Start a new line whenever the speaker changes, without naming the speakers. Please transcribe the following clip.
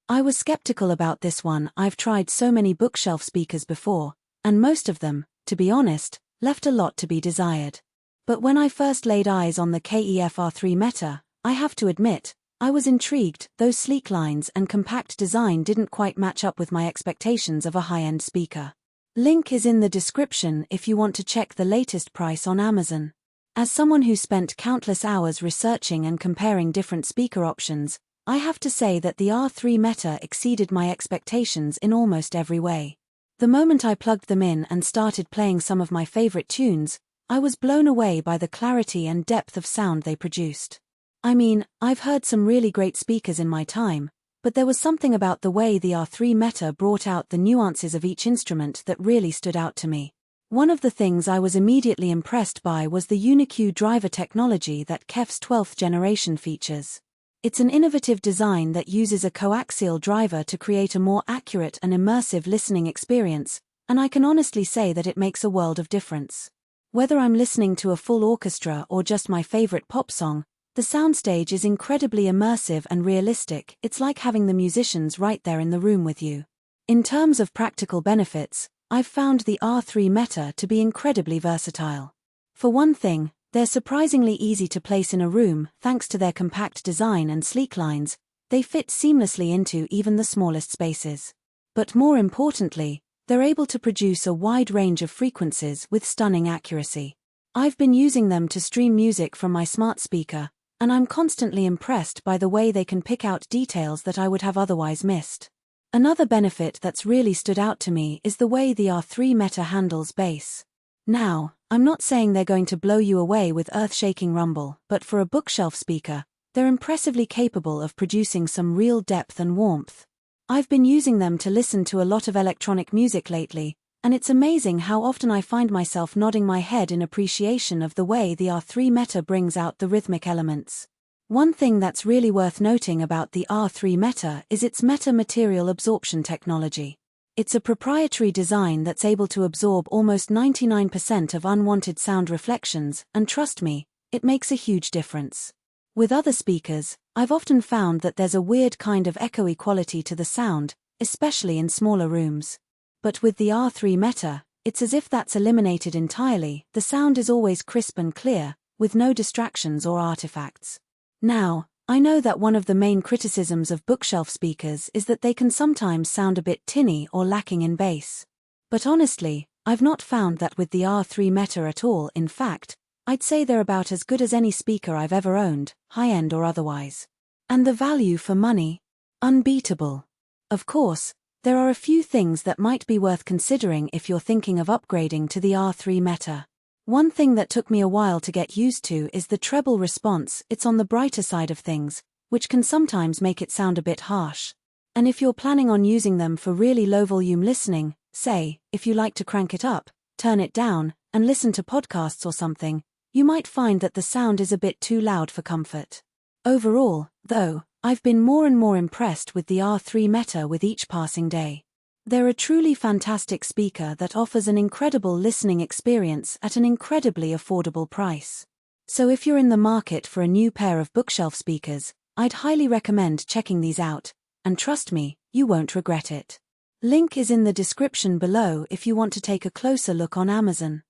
I was skeptical about this one. I've tried so many bookshelf speakers before, and most of them, to be honest, left a lot to be desired. But when I first laid eyes on the KEF R3 Meta, I have to admit, I was intrigued. Those sleek lines and compact design didn't quite match up with my expectations of a high-end speaker. Link is in the description if you want to check the latest price on Amazon. As someone who spent countless hours researching and comparing different speaker options, I have to say that the R3 Meta exceeded my expectations in almost every way. The moment I plugged them in and started playing some of my favorite tunes, I was blown away by the clarity and depth of sound they produced. I mean, I've heard some really great speakers in my time, but there was something about the way the R3 Meta brought out the nuances of each instrument that really stood out to me. One of the things I was immediately impressed by was the UniQ driver technology that KEF's 12th generation features. It's an innovative design that uses a coaxial driver to create a more accurate and immersive listening experience, and I can honestly say that it makes a world of difference. Whether I'm listening to a full orchestra or just my favorite pop song, the soundstage is incredibly immersive and realistic. It's like having the musicians right there in the room with you. In terms of practical benefits, I've found the R3 Meta to be incredibly versatile. For one thing, they're surprisingly easy to place in a room. Thanks to their compact design and sleek lines, they fit seamlessly into even the smallest spaces. But more importantly, they're able to produce a wide range of frequencies with stunning accuracy. I've been using them to stream music from my smart speaker, and I'm constantly impressed by the way they can pick out details that I would have otherwise missed. Another benefit that's really stood out to me is the way the R3 Meta handles bass. Now, I'm not saying they're going to blow you away with earth-shaking rumble, but for a bookshelf speaker, they're impressively capable of producing some real depth and warmth. I've been using them to listen to a lot of electronic music lately, and it's amazing how often I find myself nodding my head in appreciation of the way the R3 Meta brings out the rhythmic elements. One thing that's really worth noting about the R3 Meta is its metamaterial absorption technology. It's a proprietary design that's able to absorb almost 99% of unwanted sound reflections, and trust me, it makes a huge difference. With other speakers, I've often found that there's a weird kind of echoey quality to the sound, especially in smaller rooms. But with the R3 Meta, it's as if that's eliminated entirely. The sound is always crisp and clear, with no distractions or artifacts. Now, I know that one of the main criticisms of bookshelf speakers is that they can sometimes sound a bit tinny or lacking in bass. But honestly, I've not found that with the R3 Meta at all. In fact, I'd say they're about as good as any speaker I've ever owned, high-end or otherwise. And the value for money? Unbeatable. Of course, there are a few things that might be worth considering if you're thinking of upgrading to the R3 Meta. One thing that took me a while to get used to is the treble response. It's on the brighter side of things, which can sometimes make it sound a bit harsh. And if you're planning on using them for really low-volume listening, say, if you like to crank it up, turn it down, and listen to podcasts or something, you might find that the sound is a bit too loud for comfort. Overall, though, I've been more and more impressed with the R3 Meta with each passing day. They're a truly fantastic speaker that offers an incredible listening experience at an incredibly affordable price. So if you're in the market for a new pair of bookshelf speakers, I'd highly recommend checking these out, and trust me, you won't regret it. Link is in the description below if you want to take a closer look on Amazon.